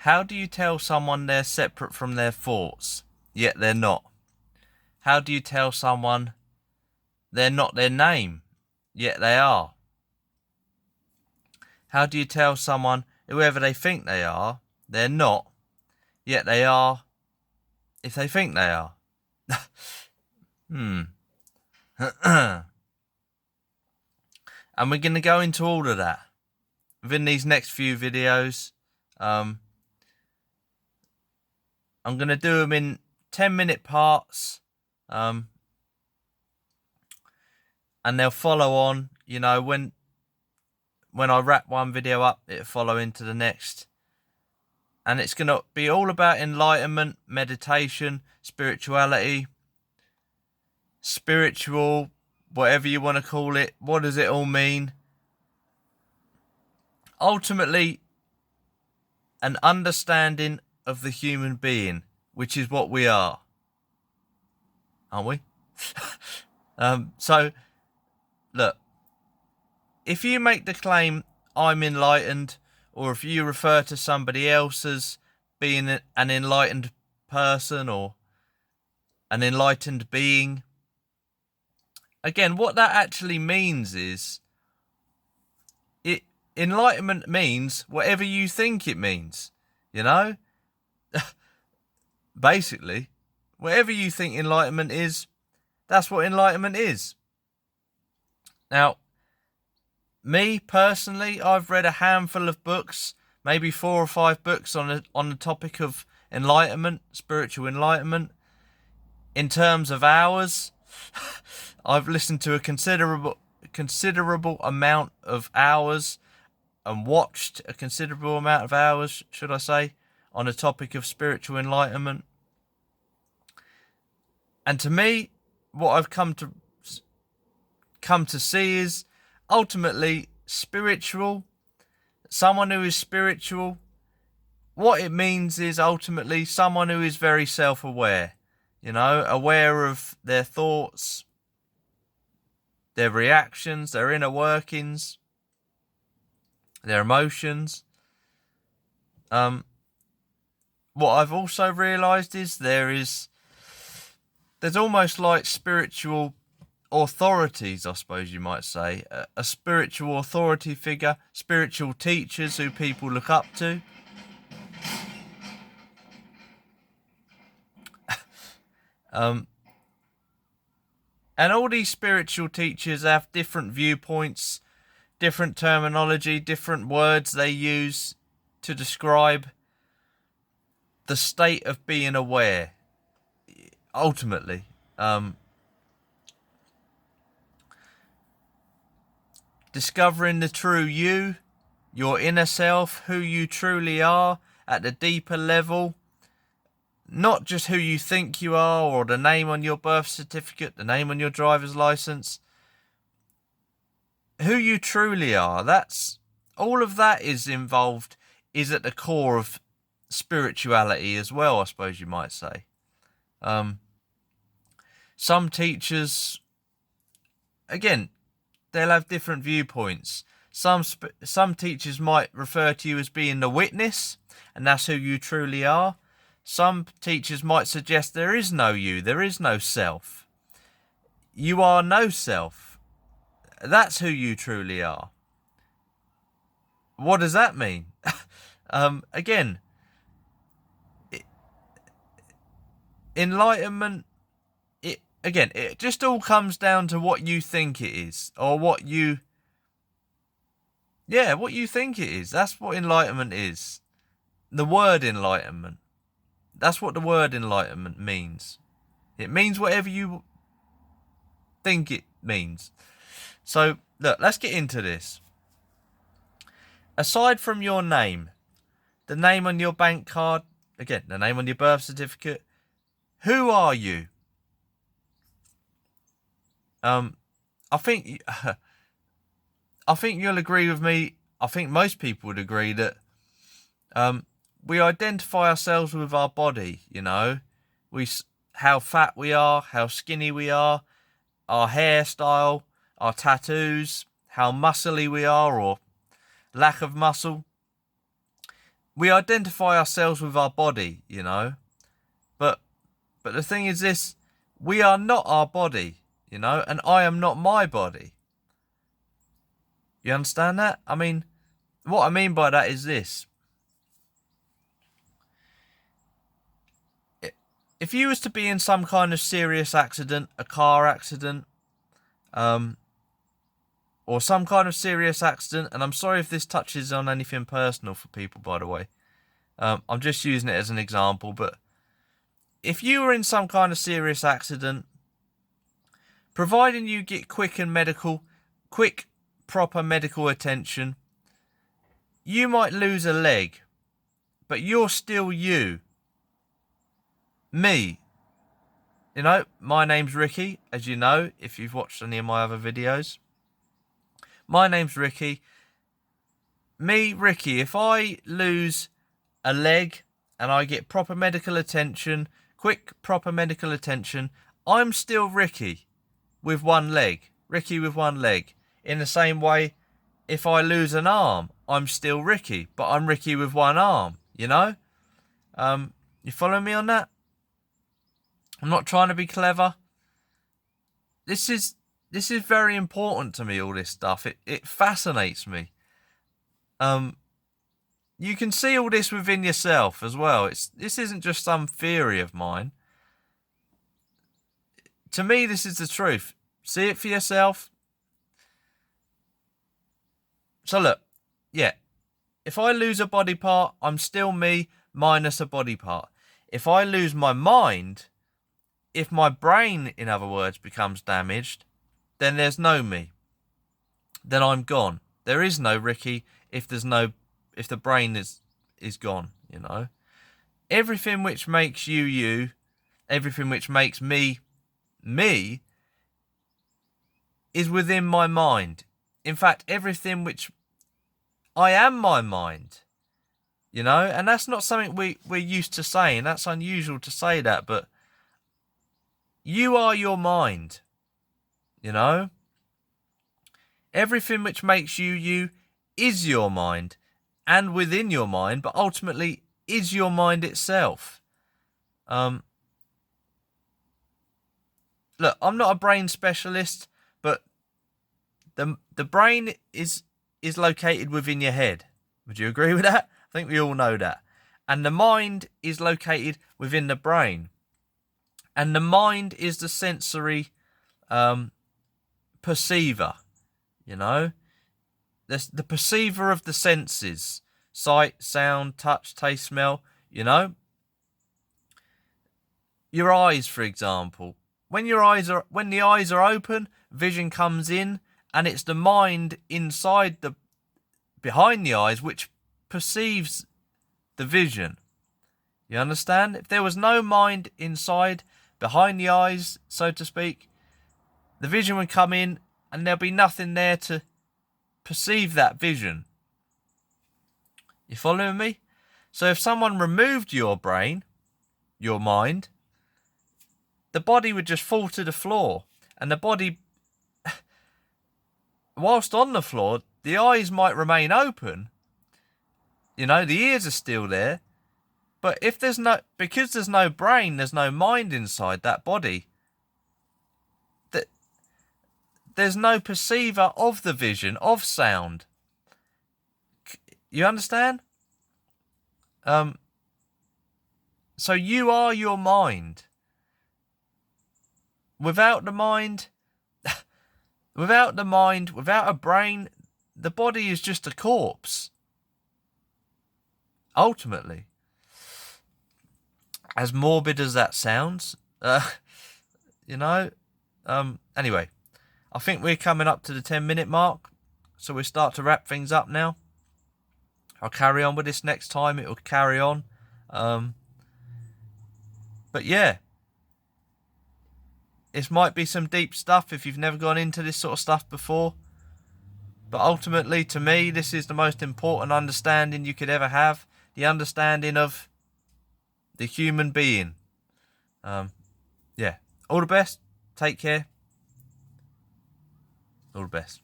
How do you tell someone they're separate from their thoughts, yet they're not? How do you tell someone they're not their name, yet they are? How do you tell someone whoever they think they are, they're not, yet they are if they think they are? And we're going to go into all of that within these next few videos. I'm going to do them in 10-minute parts. And they'll follow on, when I wrap one video up, it'll follow into the next. And it's going to be all about enlightenment, meditation, spirituality, spiritual, whatever you want to call it. What does it all mean? Ultimately, an understanding of the human being, which is what we are. Aren't we? So, look, if you make the claim, I'm enlightened, or if you refer to somebody else as being an enlightened person or an enlightened being, again, what that actually means is, enlightenment means whatever you think it means, Basically, whatever you think enlightenment is, that's what enlightenment is. Now, me personally, I've read a handful of books, maybe 4 or 5 books on the topic of enlightenment, spiritual enlightenment. In terms of hours, I've listened to a considerable amount of hours and watched a considerable amount of hours, should I say, on the topic of spiritual enlightenment. And to me, what I've come to see is ultimately someone who is spiritual, what it means is ultimately someone who is very self-aware, aware of their thoughts, their reactions, their inner workings, their emotions. What I've also realised is there's almost like spiritual authorities, I suppose you might say, a spiritual authority figure, spiritual teachers who people look up to. And all these spiritual teachers have different viewpoints, different terminology, different words they use to describe the state of being aware, ultimately. Discovering the true you, your inner self, who you truly are at the deeper level. Not just who you think you are or the name on your birth certificate, the name on your driver's license. Who you truly are, all of that is involved, is at the core of spirituality as well, I suppose you might say. Some teachers, again, they'll have different viewpoints. Some teachers might refer to you as being the witness, and that's who you truly are. Some teachers might suggest there is no you, there is no self. You are no self. That's who you truly are. What does that mean? Again, enlightenment, it just all comes down to what you think it is, or what you think it is. That's what enlightenment is. The word enlightenment. That's what the word enlightenment means. It means whatever you think it means. So, look, let's get into this. Aside from your name, the name on your bank card, again, the name on your birth certificate, who are you? I think you'll agree with me. I think most people would agree that we identify ourselves with our body, how fat we are, how skinny we are, our hairstyle, our tattoos, how muscly we are or lack of muscle. we identify ourselves with our body, you know. But the thing is this, we are not our body, you know, and I am not my body. You understand that? I mean, what I mean by that is this. If you was to be in some kind of serious accident, a car accident, or some kind of serious accident, and I'm sorry if this touches on anything personal for people, by the way. I'm just using it as an example, but if you were in some kind of serious accident, providing you get quick, proper medical attention, you might lose a leg, but you're still you. Me. You know, my name's Ricky, as you know, if you've watched any of my other videos. My name's Ricky. Me, Ricky, if I lose a leg and I get proper medical attention, proper medical attention, I'm still Ricky with one leg. Ricky with one leg. In the same way, if I lose an arm, I'm still Ricky, but I'm Ricky with one arm, you know? You following me on that? I'm not trying to be clever. This is very important to me, all this stuff. It fascinates me. You can see all this within yourself as well. This isn't just some theory of mine. To me, this is the truth. See it for yourself. So look, yeah, if I lose a body part, I'm still me minus a body part. If I lose my mind, if my brain, in other words, becomes damaged, then there's no me. Then I'm gone. There is no Ricky if the brain is gone, you know. Everything which makes you you, everything which makes me me, is within my mind. In fact, everything which I am my mind, you know, and that's not something we're used to saying. That's unusual to say that, but you are your mind, you know. Everything which makes you you is your mind and within your mind, but ultimately is your mind itself. Look, I'm not a brain specialist, but the brain is located within your head. Would you agree with that? I think we all know that. And the mind is located within the brain. And the mind is the sensory perceiver, you know. The perceiver of the senses. Sight, sound, touch, taste, smell, you know. Your eyes, for example. When the eyes are open, vision comes in, and it's the mind behind the eyes which perceives the vision. You understand? If there was no mind inside, behind the eyes, so to speak, the vision would come in and there'll be nothing there to perceive that vision. You following me? So if someone removed your brain, your mind, the body would just fall to the floor. And the body, whilst on the floor, the eyes might remain open. You know, the ears are still there. But because there's no brain, there's no mind inside that body, there's no perceiver of the vision, of sound. You understand? So you are your mind. Without the mind, without a brain, the body is just a corpse. Ultimately. As morbid as that sounds, you know. Anyway, I think we're coming up to the 10-minute mark, so we'll start to wrap things up now. I'll carry on with this next time. It will carry on. But yeah, this might be some deep stuff if you've never gone into this sort of stuff before. But ultimately, to me, this is the most important understanding you could ever have. The understanding of the human being. Yeah. All the best. Take care. All the best.